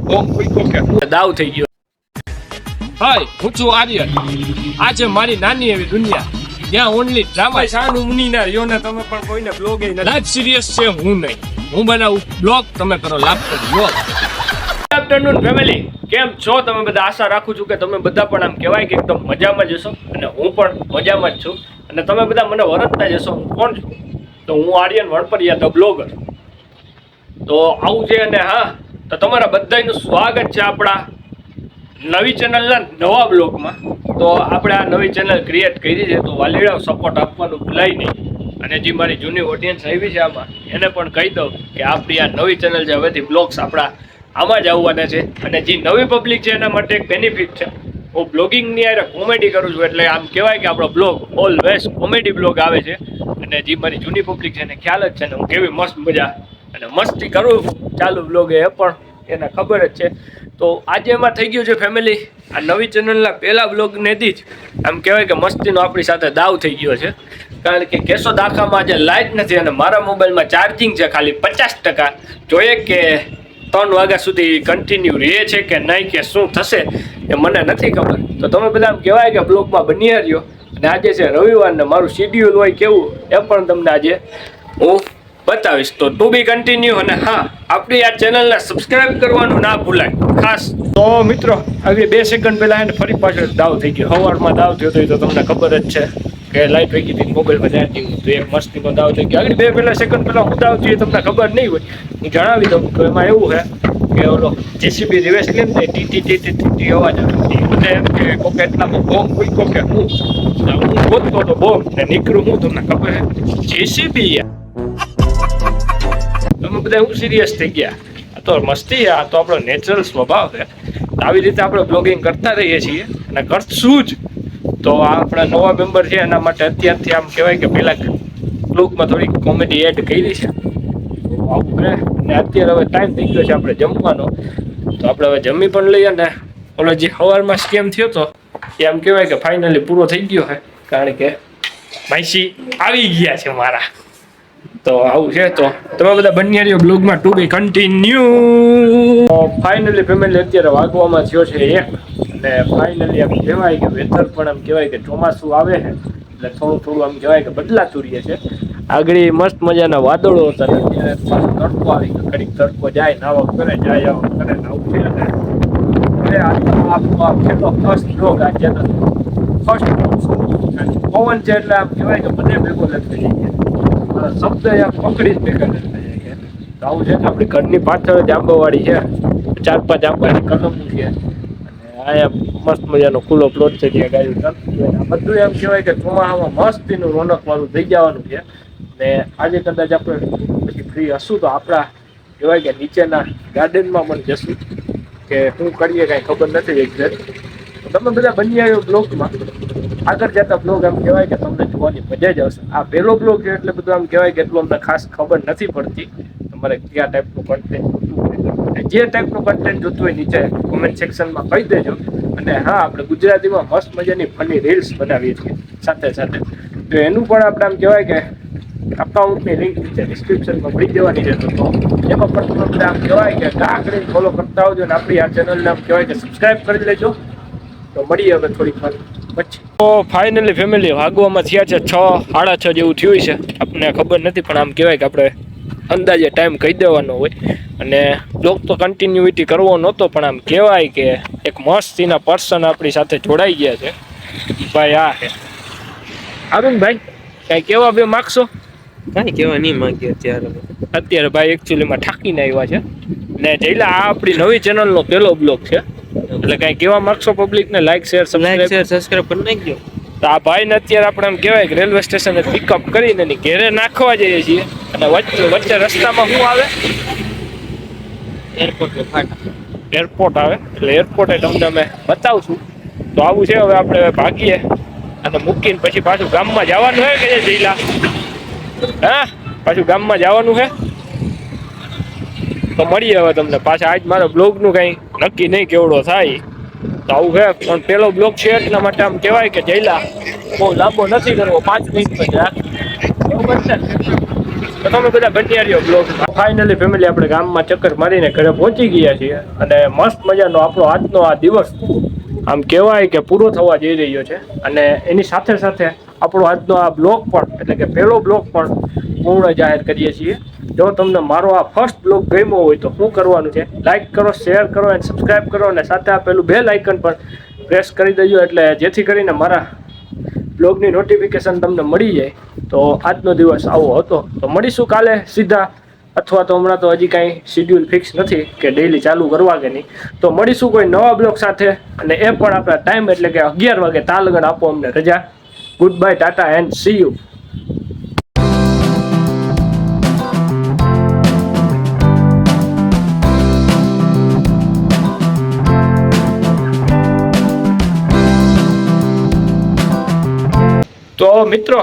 દાવ થઈ ગયો. હાય, હું છું આર્યન. આ છે મારી નાની એવી દુનિયા જ્યાં ઓનલી ડ્રામા શાનુ મુનિના યોને તમે પણ કોઈને બ્લોગ લાઈફ સિરિયસ છે હું નહીં. હું બનાવું બ્લોગ, તમે કરો laughter blog. Good afternoon family, કેમ છો તમે બધા? આશા રાખું છું કે તમે બધા પણ આમ કહેવાય કે એકદમ મજામાં જશો અને હું પણ મજામાં જ છું. અને તમે બધા મને વરસતા જશો હું કોણ છું? તો હું આર્યન વણપરિયા ધ બ્લોગર. તો આવું છે અને હા, તો તમારા બધાનું સ્વાગત છે આપણા નવી ચેનલના નવા બ્લોગમાં. તો આપણે આ નવી ચેનલ ક્રિએટ કરી છે, તો વાલીડાઓ સપોર્ટ આપવાનું ભૂલાય નહીં. અને જે મારી જૂની ઓડિયન્સ આવી છે આમાં, એને પણ કહી દઉં કે આપણી આ નવી ચેનલ છે, હવેથી બ્લોગ્સ આપણા આમાં જ આવવાના છે. અને જે નવી પબ્લિક છે એના માટે એક બેનિફિટ છે, હું બ્લોગિંગની યારે કોમેડી કરું છું, એટલે આમ કહેવાય કે આપણો બ્લોગ ઓલવેઝ કોમેડી બ્લોગ આવે છે. અને જે મારી જૂની પબ્લિક છે એને ખ્યાલ જ છે ને હું કેવી મસ્ત મજા અને મસ્તી કરું ચાલુ બ્લોગ એ પણ એને ખબર જ છે. તો આજે એમાં થઈ ગયું છે ફેમિલી, આ નવી ચેનલના પહેલા બ્લોગનેથી જ આમ કહેવાય કે મસ્તીનો આપણી સાથે દાવ થઈ ગયો છે. કારણ કે કેશોદ આખામાં આજે લાઇટ નથી અને મારા મોબાઈલમાં ચાર્જિંગ છે ખાલી 50%. જોઈએ કે 3 વાગ્યા સુધી કન્ટિન્યુ રહે છે કે નહીં, કે શું થશે એ મને નથી ખબર. તો તમે બધા આમ કહેવાય કે બ્લોગમાં બની રહ્યો. અને આજે છે રવિવાર ને મારું શેડ્યુલ હોય કેવું એ પણ તમને આજે હું બતાવીશ. તો ટુ બી કન્ટિન્યુ. અને હા, આપણી આ ચેનલને સબસ્ક્રાઇબ કરવાનું ના ભૂલાય ખાસ. તો મિત્રો, આવી 2 સેકન્ડ પહેલા એને ફરી પાછળ દાવ થઈ ગયો. સવારમાં દાવ થયો તો તમને ખબર જ છે કે લાઈટ વહી ગઈ હતી, મોબાઈલમાં ચાર્જિંગ તો એક મસ્તીનો દાવ થઈ ગયો. આગળ 2 સેકન્ડ પહેલા હું દાવ થયો તમને ખબર નહીં હોય, હું જણાવી દઉં. તો એમાં એવું છે કે ઓલો જેસીબી રિવેસ લે ને ટી અવાજ આવે. બધા એમ કે કોકે એટલામાં બોમ્બ મૂક્યો કે હું ગોતતો તો બોમ્બ ને નીકળું હું તમને ખબર છે જેસીબી. તમે બધા હું સિરિયસ થઈ ગયા? આ તો મસ્તી છે, આ તો આપણો નેચરલ સ્વભાવ છે. આવી રીતે આપણે બ્લોગિંગ કરતા રહીએ છીએ અને કરશું જ. તો આ આપણા નવા મેમ્બર છે એના માટે અત્યારથી આમ કહેવાય કે પહેલાં બ્લોગમાં થોડીક કોમેડી એડ કરી છે. તો આવું છે. અને અત્યારે હવે ટાઈમ થઈ ગયો છે આપણે જમવાનો. તો આપણે હવે જમી પણ લઈએ. ને ઓલો જે સવારમાં સ્કેમ થયો હતો એ આમ કહેવાય કે ફાઇનલી પૂરો થઈ ગયો છે, કારણ કે માઈસી આવી ગયા છે મારા. તો આવું છે. તો તમે બધા બની રહ્યો બ્લોગમાં ટુ બી કન્ટિન્યુ. ફાઇનલી ફેમિલી અત્યારે વાગવામાં થયો છે 1. અને ફાઇનલી આમ કહેવાય કે વેધર પણ આમ કહેવાય કે ચોમાસું આવે છે એટલે થોડું આમ કહેવાય કે બદલાતું રહે છે. આગળ મસ્ત મજાના વાદળો હતા ને અત્યારે તડકો આવી ગયો. ઘડીક તડકો જાય, નાવા કરે, જાય આવા કરે, આવું છે. અને આપણો કેટલો ફર્સ્ટ બ્લોગ આજે તો ફર્સ્ટ પવન છે એટલે આમ કહેવાય કે બધે ભેગો નથી થઈ ગયા. શબ્દ એમ પકડી જ ભેગા નથી થઈ ગયા. તો આવું છે કે આપણી ઘરની પાછળ જ આંબાવાડી છે, 4-5 આંબાની કલમો છે. અહીંયા મસ્ત મજાનો ખુલ્લો પ્લોટ છે ત્યાં ગાડી ચાલતી હોય. આ બધું એમ કહેવાય કે ચોમાસામાં મસ્તીનું રોનક વાળું થઈ જવાનું છે. ને આજે કદાચ આપણે પછી ફ્રી હશું તો આપણા કહેવાય કે નીચેના ગાર્ડનમાં પણ જશું, કે શું કરીએ કાંઈ ખબર નથી એક્ઝેક્ટ. તમે બધા બની આવ્યો બ્લોગમાં. આગળ જતા બ્લોગ આમ કહેવાય કે તમને જોવાની મજા જ આવશે. આ પહેલો બ્લોગ છે એટલે બધું આમ કહેવાય કે એટલું અમને ખાસ ખબર નથી પડતી તમારે કયા ટાઈપનું કન્ટેન્ટ જોતું હોય. જે ટાઈપનું કન્ટેન્ટ જોતું હોય નીચે કોમેન્ટ સેક્શનમાં કહી દેજો. અને હા, આપણે ગુજરાતીમાં મસ્ત મજાની ફની રીલ્સ બનાવીએ છીએ સાથે સાથે. તો એનું પણ આપણે આમ કહેવાય કે અકાઉન્ટની લિંક નીચે ડિસ્ક્રિપ્શનમાં મળી જવાની છે. તો એમાં પણ તમે બધા આમ કહેવાય કે કાંકડી ફોલો કરતા આવજો અને આપણી આ ચેનલને આમ કહેવાય કે સબસ્ક્રાઈબ કરી લેજો. તો મળીએ હવે થોડીક વાર પછી. તો ફાઇનલી ફેમિલી વાગવામાં થયા છે 6-6:30 જેવું થયું છે. આપણને ખબર નથી પણ આમ કહેવાય કે આપણે અંદાજે ટાઈમ કહી દેવાનો હોય. અને બ્લોગ તો કન્ટિન્યુટી કરવો નહોતો પણ આમ કહેવાય કે એક મસ્તીના પર્સન આપણી સાથે જોડાઈ ગયા છે. ભાઈ આ છે અરુણભાઈ, કાંઈ કહેવા બે માગશો? કાંઈ કહેવા નહીં માંગીએ અત્યારે ભાઈ એકચ્યુઅલીમાં થાકીને આવ્યા છે. ને જઈલા આ આપણી નવી ચેનલનો પહેલો બ્લોગ છે એટલે કાંઈ કહેવા માગશો પબ્લિકને? લાઈક શેર સબસ્ક્રાઇબ કરી નાખજો. તો આ ભાઈને અત્યારે આપણે આમ કહેવાય કે રેલવે સ્ટેશને પિકઅપ કરીને એની ઘેરે નાખવા જઈએ છીએ. અને વચ્ચે રસ્તામાં શું આવે? એરપોર્ટ આવે. એટલે એરપોર્ટે તમને અમે બતાવશું. તો આવું છે. હવે આપણે ભાગીએ અને મૂકીને પછી પાછું ગામમાં જવાનું છે કે જઈલા? હા, પાછું ગામમાં જવાનું છે. તો મળીએ હવે તમને પાછા. આજ મારા બ્લોગનું કંઈ નક્કી નહીં કેવડો થાય. તો આવું છે. પણ પહેલો બ્લોગ છે એટલા માટે આમ કહેવાય કે જઈલા બહુ લાંબો નથી કરવો, 5 મિનિટમાં જ રાખ. બરોબર છે? તો તમે બધા બન્યા રહ્યો બ્લોગ. ફાઇનલી ફેમિલી આપણે ગામમાં ચક્કર મારીને ઘરે પહોંચી ગયા છીએ અને મસ્ત મજાનો આપણો આજનો આ દિવસ આમ કહેવાય કે પૂરો થવા જઈ રહ્યો છે. અને એની સાથે સાથે આપણો આજનો આ બ્લોગ પણ એટલે કે પહેલો બ્લોગ પણ પૂર્ણ જાહેર કરીએ છીએ. જો તમને મારો આ ફર્સ્ટ બ્લોગ ગમ્યો હોય તો શું કરવાનું છે, લાઇક કરો, શેર કરો અને સબસ્ક્રાઈબ કરો અને સાથે આપેલું બેલ આઇકન પણ પ્રેસ કરી દેજો એટલે જેથી કરીને મારા બ્લોગની નોટિફિકેશન તમને મળી જાય. તો આજનો દિવસ આવો હતો. તો મળીશું કાલે સીધા, અથવા તો હમણાં તો હજી કાંઈ શિડ્યુલ ફિક્સ નથી કે ડેઈલી ચાલુ કરવા કે નહીં. તો મળીશું કોઈ નવા બ્લોગ સાથે અને એ પણ આપણા ટાઈમ એટલે કે 11 વાગે. તાલગણ આપો અમને રજા. Good bye, Tata and C you. તો મિત્રો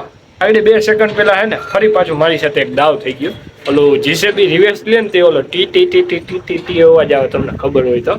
આગળ 2 સેકન્ડ પહેલા હે ને ફરી પાછું મારી સાથે એક દાવ થઈ ગયો. ઓલું જીસીબી રિવર્સ લે ને તે ઓલો T T T T T T T અવાજ આવે, તમને ખબર હોય તો.